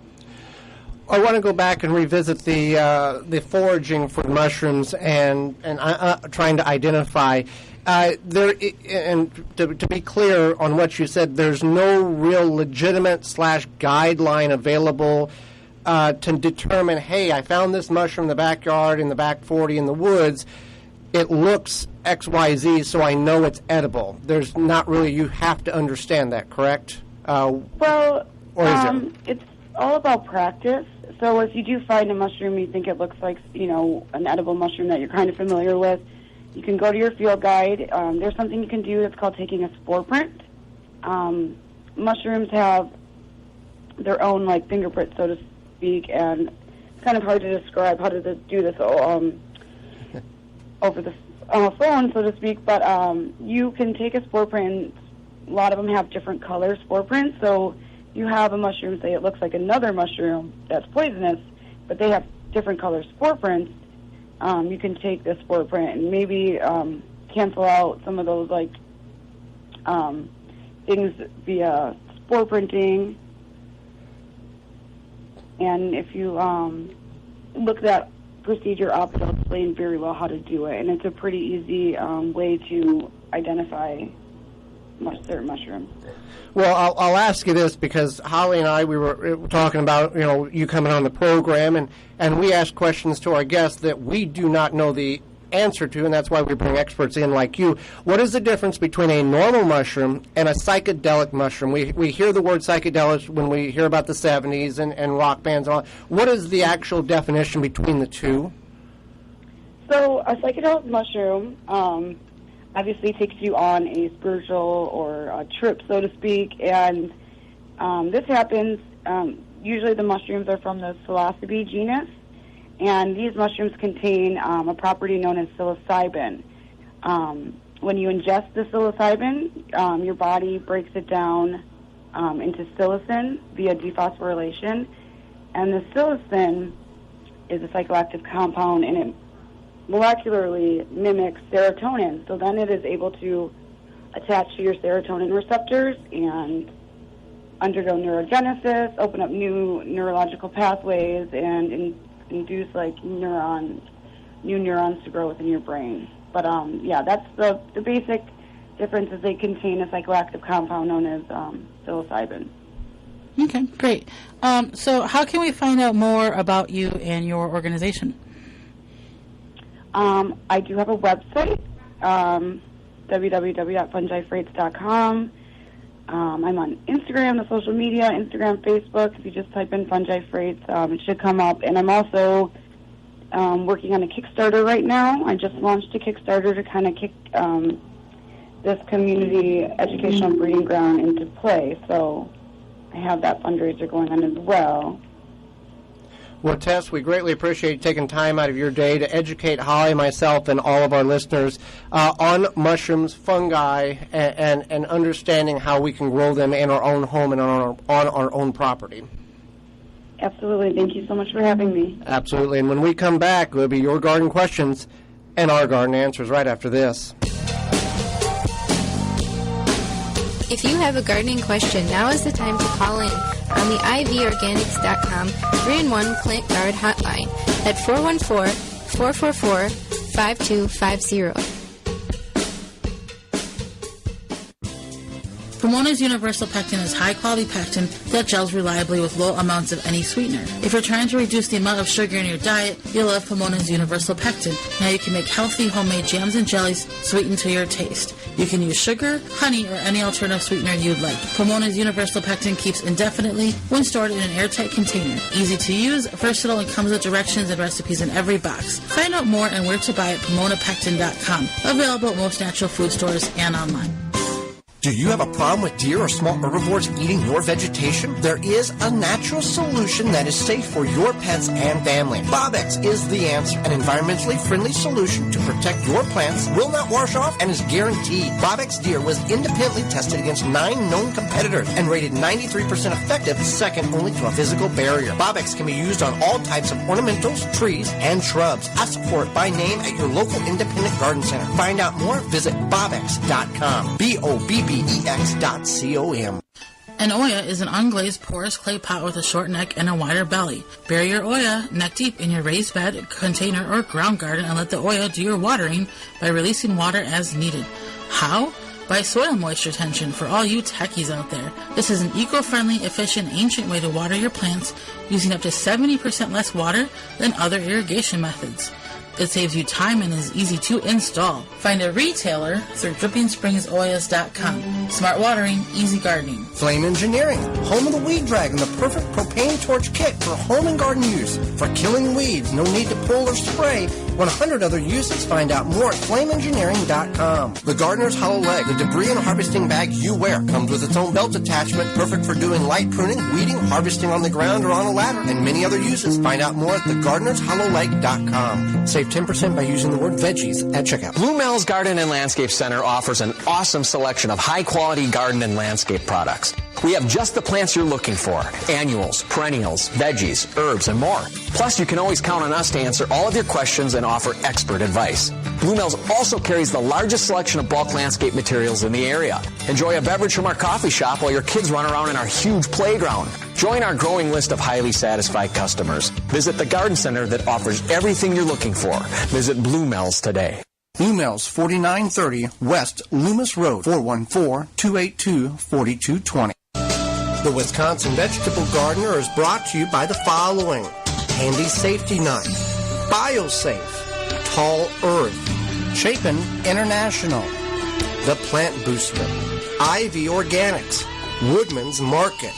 I want to go back and revisit the foraging for mushrooms and trying to identify. And to be clear on what you said, there's no real legitimate / guideline available to determine, hey, I found this mushroom in the backyard, in the back 40, in the woods. It looks XYZ, so I know it's edible. There's not really, you have to understand that, correct? Well, or is it? It's all about practice. So if you do find a mushroom you think it looks like, an edible mushroom that you're kind of familiar with, you can go to your field guide. There's something you can do that's called taking a spore print. Mushrooms have their own, fingerprint, so to speak, and it's kind of hard to describe how to do this over the phone, so to speak, but you can take a spore print. A lot of them have different color spore prints, so you have a mushroom, say it looks like another mushroom that's poisonous, but they have different color spore prints. You can take the spore print and maybe cancel out some of those things via spore printing. And if you look that procedure up, it'll explain very well how to do it, and it's a pretty easy way to identify certain mushrooms. Well, I'll ask you this because Holly and I, we were talking about, you coming on the program, and we ask questions to our guests that we do not know the answer to, and that's why we bring experts in like you. What is the difference between a normal mushroom and a psychedelic mushroom? We hear the word psychedelic when we hear about the 70s and rock bands and all. What is the actual definition between the two? So a psychedelic mushroom obviously takes you on a spiritual or a trip, so to speak, and this happens, usually the mushrooms are from the psilocybe genus, and these mushrooms contain a property known as psilocybin. When you ingest the psilocybin, your body breaks it down into psilocin via dephosphorylation, and the psilocin is a psychoactive compound, and it molecularly mimics serotonin. So then it is able to attach to your serotonin receptors and undergo neurogenesis, open up new neurological pathways, and induce new neurons to grow within your brain. But that's the basic difference is they contain a psychoactive compound known as psilocybin. Okay, great. So how can we find out more about you and your organization? I do have a website, www.fungifreights.com. I'm on Instagram, the social media, Instagram, Facebook. If you just type in Fungi Freights, it should come up. And I'm also working on a Kickstarter right now. I just launched a Kickstarter to kind of kick this community educational breeding ground into play. So I have that fundraiser going on as well. Well, Tess, we greatly appreciate you taking time out of your day to educate Holly, myself, and all of our listeners on mushrooms, fungi, and understanding how we can grow them in our own home and on our own property. Absolutely. Thank you so much for having me. Absolutely. And when we come back, it'll be your garden questions and our garden answers right after this. If you have a gardening question, now is the time to call in on the ivorganics.com 3-in-1 Plant Guard hotline at 414-444-5250. Pomona's Universal Pectin is high-quality pectin that gels reliably with low amounts of any sweetener. If you're trying to reduce the amount of sugar in your diet, you'll love Pomona's Universal Pectin. Now you can make healthy homemade jams and jellies sweetened to your taste. You can use sugar, honey, or any alternative sweetener you'd like. Pomona's Universal Pectin keeps indefinitely when stored in an airtight container. Easy to use, versatile, and comes with directions and recipes in every box. Find out more and where to buy at PomonaPectin.com. Available at most natural food stores and online. Do you have a problem with deer or small herbivores eating your vegetation? There is a natural solution that is safe for your pets and family. Bobex is the answer. An environmentally friendly solution to protect your plants, will not wash off, and is guaranteed. Bobex Deer was independently tested against 9 known competitors and rated 93% effective, second only to a physical barrier. Bobex can be used on all types of ornamentals, trees, and shrubs. Ask for it by name at your local independent garden center. Find out more, visit bobex.com. BOBBEX.com. An Oya is an unglazed porous clay pot with a short neck and a wider belly. Bury your Oya neck deep in your raised bed, container, or ground garden and let the Oya do your watering by releasing water as needed. How? By soil moisture retention for all you techies out there. This is an eco-friendly, efficient, ancient way to water your plants using up to 70% less water than other irrigation methods. It saves you time and is easy to install. Find a retailer through DrippingSpringsOyas.com. Smart watering, easy gardening. Flame Engineering, home of the Weed Dragon, the perfect propane torch kit for home and garden use. For killing weeds, no need to pull or spray. 100 other uses. Find out more at flameengineering.com. The Gardener's Hollow Leg, the debris and harvesting bag you wear, comes with its own belt attachment, perfect for doing light pruning, weeding, harvesting on the ground or on a ladder, and many other uses. Find out more at thegardenershollowleg.com. Save 10% by using the word veggies at checkout. Blue Mel's Garden and Landscape Center offers an awesome selection of high-quality garden and landscape products. We have just the plants you're looking for: annuals, perennials, veggies, herbs, and more. Plus, you can always count on us to answer all of your questions and offer expert advice. Blue Mel's also carries the largest selection of bulk landscape materials in the area. Enjoy a beverage from our coffee shop while your kids run around in our huge playground. Join our growing list of highly satisfied customers. Visit the garden center that offers everything you're looking for. Visit Blue Mel's today. Blue Mel's, 4930 West Loomis Road, 414-282-4220. The Wisconsin Vegetable Gardener is brought to you by the following: Handy Safety Knife, BioSafe, Tall Earth, Chapin International, The Plant Booster, Ivy Organics, Woodman's Market,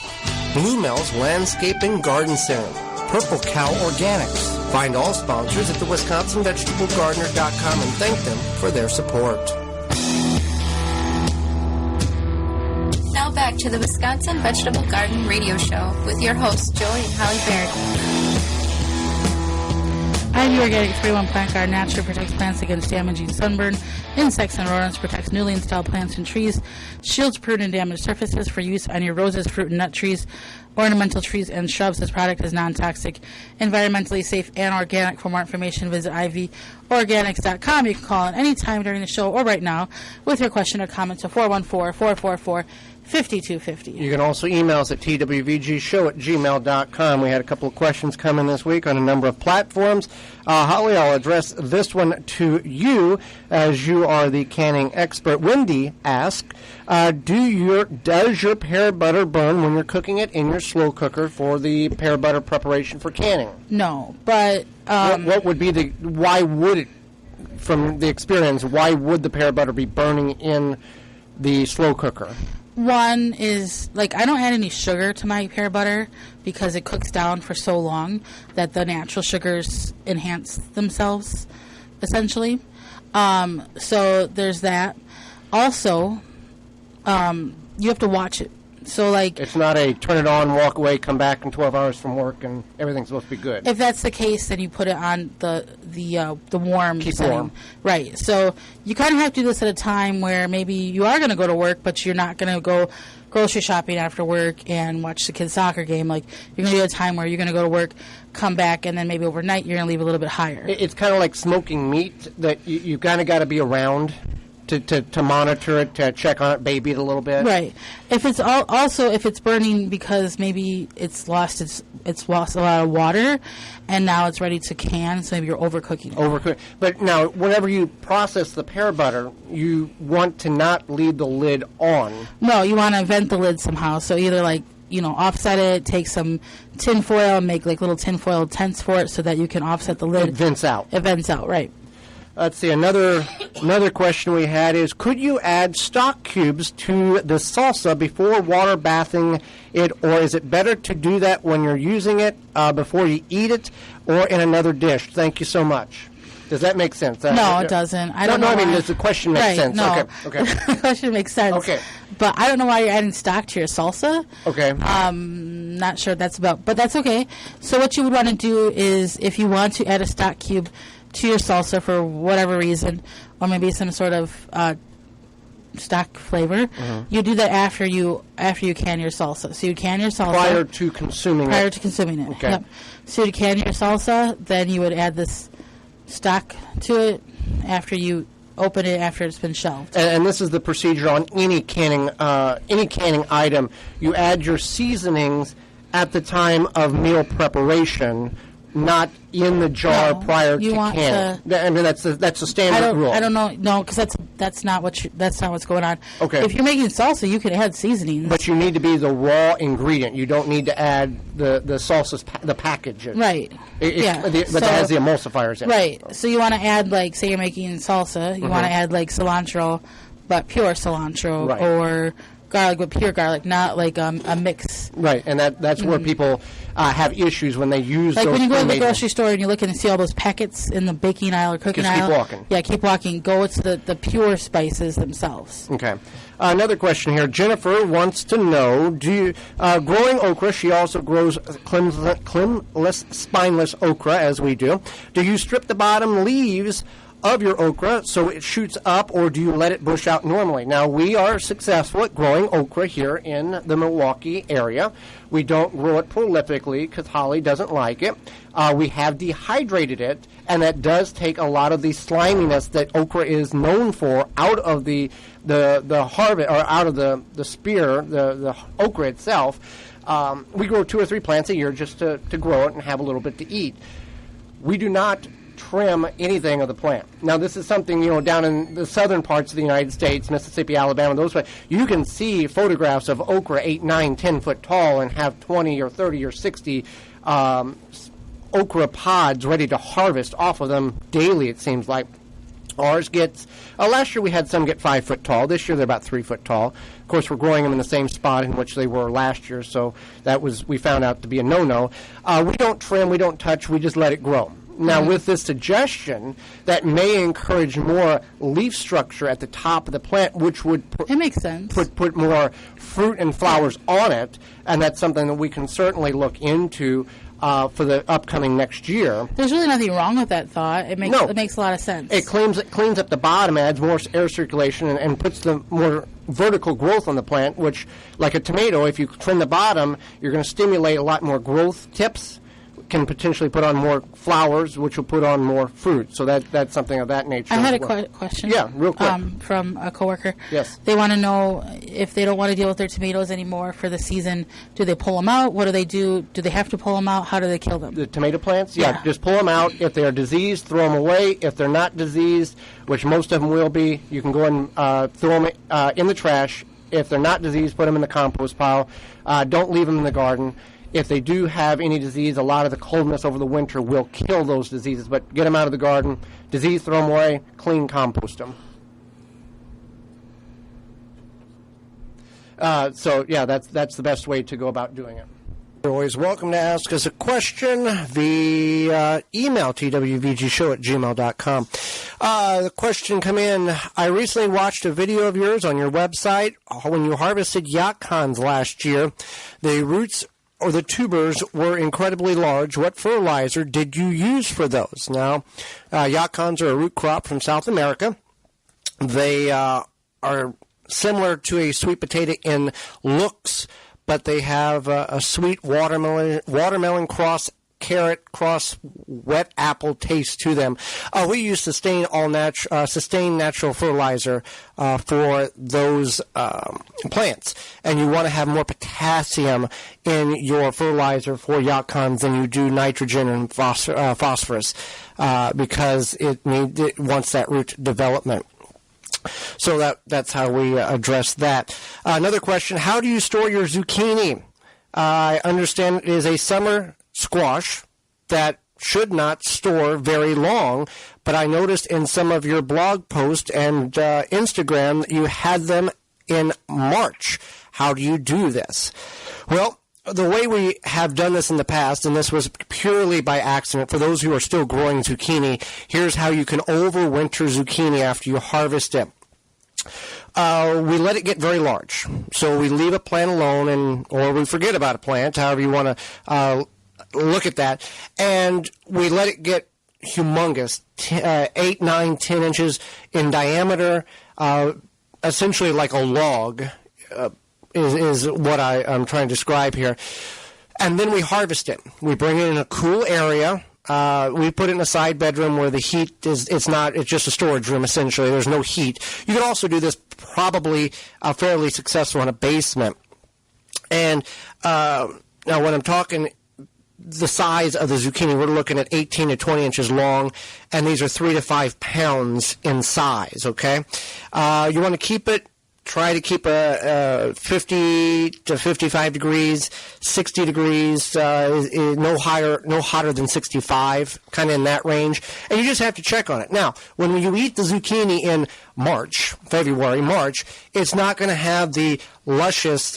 Blue Mel's Landscaping Garden Center, Purple Cow Organics. Find all sponsors at the WisconsinVegetableGardener.com and thank them for their support. Now back to the Wisconsin Vegetable Garden Radio Show with your hosts, Joey and Holly Baird. Ivy Organic 3-1 Plant Guard naturally protects plants against damaging sunburn, insects, and rodents, protects newly installed plants and trees, shields prune and damaged surfaces for use on your roses, fruit and nut trees, ornamental trees, and shrubs. This product is non-toxic, environmentally safe, and organic. For more information, visit ivorganics.com. You can call at any time during the show or right now with your question or comment to 414-444-5250. You can also email us at twvgshow@gmail.com. We had a couple of questions come in this week on a number of platforms. Holly, I'll address this one to you as you are the canning expert. Wendy asked, does your pear butter burn when you're cooking it in your slow cooker for the pear butter preparation for canning? No, but what would be why would it, from the experience, why would the pear butter be burning in the slow cooker? One is, I don't add any sugar to my pear butter because it cooks down for so long that the natural sugars enhance themselves, essentially. So there's that. Also, you have to watch it So, like, it's not a turn it on, walk away, come back in 12 hours from work, and everything's supposed to be good. if that's the case, then you put it on the warm Keep setting. warm. Right. So you kind of have to do this at a time where maybe you are going to go to work, but you're not going to go grocery shopping after work and watch the kids' soccer game. Like, you're going to do a time where you're going to go to work, come back, and then maybe overnight you're going to leave a little bit higher. It's kind of like smoking meat that you kind of got to be around to monitor it, to check on it, baby it a little bit. Right. If it's also if it's burning because maybe it's lost a lot of water, and now it's ready to can, so maybe you're overcooking it. But now, whenever you process the pear butter, you want to not leave the lid on. No, you want to vent the lid somehow. So either offset it, take some tin foil, make like little tin foil tents for it so that you can offset the lid. It vents out. It vents out, right. Let's see, another question we had is, could you add stock cubes to the salsa before water bathing it, or is it better to do that when you're using it before you eat it, or in another dish? Thank you so much. Does that make sense? No, it doesn't. I don't know. I mean, does the question make sense? No. Okay. The question makes sense. Okay. But I don't know why you're adding stock to your salsa. Okay. Not sure what that's about, but that's okay. So what you would want to do is, if you want to add a stock cube to your salsa for whatever reason, or maybe some sort of stock flavor, you do that after you can your salsa. So you can your salsa prior to consuming it. Okay. Yep. So you can your salsa, then you would add this stock to it after you open it, after it's been shelved. And this is the procedure on any canning item. You add your seasonings at the time of meal preparation, not in the jar prior to canning. I mean, that's a standard rule. I don't know. No, because that's not what's going on. Okay. If you're making salsa, you can add seasonings. But you need to be the raw ingredient. You don't need to add the salsa's the package. Right. But that has the emulsifiers in it. Right. So you want to add, like, say you're making salsa, you want to add like cilantro, but pure cilantro, Right. or garlic, but pure garlic, not like a mix. Right, and that's where people have issues when they use like those. When you go to the pre-made grocery store and you look and see all those packets in the baking aisle or cooking Just keep aisle. walking. Yeah, keep walking. Go to the pure spices themselves. Okay. Another question here. Jennifer wants to know, growing okra, she also grows climless, spineless okra, as we do. Do you strip the bottom leaves of your okra so it shoots up, or do you let it bush out normally? Now, we are successful at growing okra here in the Milwaukee area. We don't grow it prolifically because Holly doesn't like it. We have dehydrated it, and that does take a lot of the sliminess that okra is known for out of the harvest, or out of the spear, the okra itself. We grow 2 or 3 plants a year just to grow it and have a little bit to eat. We do not trim anything of the plant. Now, this is something, down in the southern parts of the United States, Mississippi, Alabama, those places, you can see photographs of okra 8, 9, 10 foot tall and have 20 or 30 or 60 okra pods ready to harvest off of them daily, it seems like. Ours gets, last year we had some get 5 foot tall. This year they're about 3 foot tall. Of course, we're growing them in the same spot in which they were last year, so we found out to be a no-no. We don't trim, we don't touch, we just let it grow. Now, with this suggestion, that may encourage more leaf structure at the top of the plant, which would It makes sense. put more fruit and flowers on it, and that's something that we can certainly look into for the upcoming next year. There's really nothing wrong with that thought. It makes a lot of sense. It cleans up the bottom, adds more air circulation, and puts the more vertical growth on the plant, which, like a tomato, if you trim the bottom, you're going to stimulate a lot more growth tips, can potentially put on more flowers, which will put on more fruit. So that's something of that nature. I had a question. Yeah, real quick. From a coworker. Yes. They want to know if they don't want to deal with their tomatoes anymore for the season, do they pull them out? What do they do? Do they have to pull them out? How do they kill them? The tomato plants? Yeah, just pull them out. If they are diseased, throw them away. If they're not diseased, which most of them will be, you can go and throw them in the trash. If they're not diseased, put them in the compost pile. Don't leave them in the garden. If they do have any disease, a lot of the coldness over the winter will kill those diseases. But get them out of the garden. Disease, throw them away. Clean, compost them. So, yeah, that's the best way to go about doing it. You're always welcome to ask us a question via email, twvgshow@gmail.com. The question come in, I recently watched a video of yours on your website when you harvested yacons last year. The roots or the tubers were incredibly large. What fertilizer did you use for those? Now, yacons are a root crop from South America. They are similar to a sweet potato in looks, but they have a sweet watermelon cross carrot cross wet apple taste to them. We use sustained natural fertilizer for those plants, and you want to have more potassium in your fertilizer for yacons than you do nitrogen and phosphorus because it wants that root development. So that's how we address that. Another question, how do you store your zucchini? I understand it is a summer squash that should not store very long, but I noticed in some of your blog posts and Instagram that you had them in March. How do you do this? Well, the way we have done this in the past, and this was purely by accident, for those who are still growing zucchini, here's how you can overwinter zucchini after you harvest it. We let it get very large. So we leave a plant alone, or we forget about a plant, however you want to look at that, and we let it get humongous, 8, 9, 10 inches in diameter, essentially like a log, is what I'm trying to describe here. And then we harvest it. We bring it in a cool area. We put it in a side bedroom where the heat it's just a storage room essentially. There's no heat. You can also do this probably fairly successful in a basement. And now when I'm talking the size of the zucchini, we're looking at 18 to 20 inches long, and these are 3 to 5 pounds in size, okay? You want to try to keep a 50 to 55 degrees, 60 degrees, no hotter than 65, kind of in that range. And you just have to check on it. Now, when you eat the zucchini in February, March, it's not going to have the luscious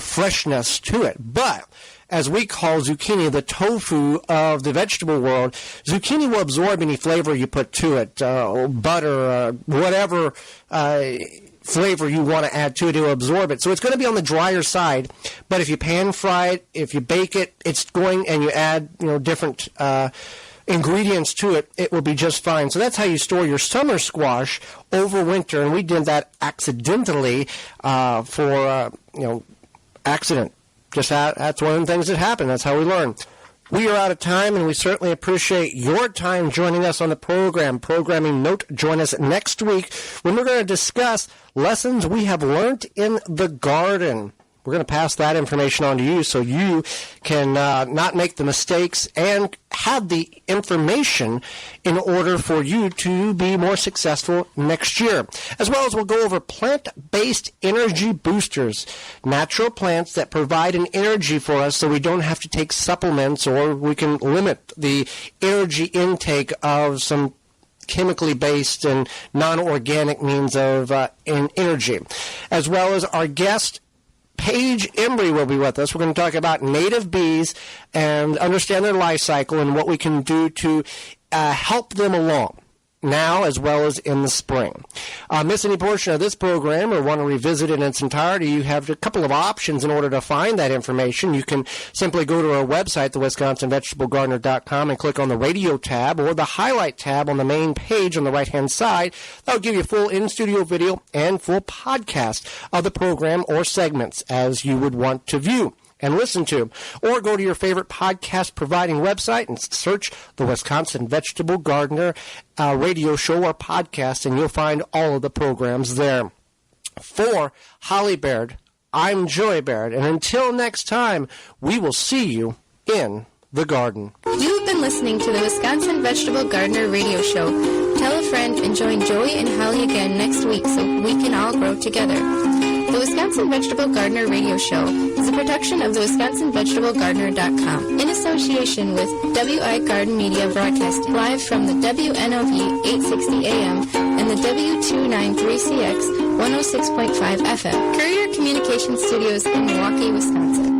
freshness to it. But as we call zucchini the tofu of the vegetable world, zucchini will absorb any flavor you put to it, butter, whatever flavor you want to add to it to absorb it. So it's going to be on the drier side, but if you pan fry it, if you bake it, and you add different ingredients to it, it will be just fine. So that's how you store your summer squash over winter, and we did that accidentally for accident. Just that's one of the things that happen. That's how we learn. We are out of time, and we certainly appreciate your time joining us on the program. Programming note, join us next week when we're going to discuss lessons we have learned in the garden. We're going to pass that information on to you so you can not make the mistakes and have the information in order for you to be more successful next year. As well as we'll go over plant-based energy boosters, natural plants that provide an energy for us so we don't have to take supplements, or we can limit the energy intake of some chemically based and non-organic means of energy. As well as our guest, Paige Embry, will be with us. We're going to talk about native bees and understand their life cycle and what we can do to help them along now as well as in the spring. Miss any portion of this program or want to revisit it in its entirety, you have a couple of options in order to find that information. You can simply go to our website, thewisconsinvegetablegardener.com, and click on the radio tab or the highlight tab on the main page on the right-hand side. That'll give you full in-studio video and full podcast of the program or segments as you would want to view and listen to. Or go to your favorite podcast providing website and search the Wisconsin Vegetable Gardener radio show or podcast, and you'll find all of the programs there. For Holly Baird, I'm Joey Baird, and until next time, we will see you in the garden. You've been listening to the Wisconsin Vegetable Gardener radio show. Tell a friend and join Joey and Holly again next week so we can all grow together. The Wisconsin Vegetable Gardener radio show is a production of the WisconsinVegetableGardener.com in association with WI Garden Media, broadcast live from the WNOV 860 AM and the W293CX 106.5 FM Courier Communication Studios in Milwaukee, Wisconsin.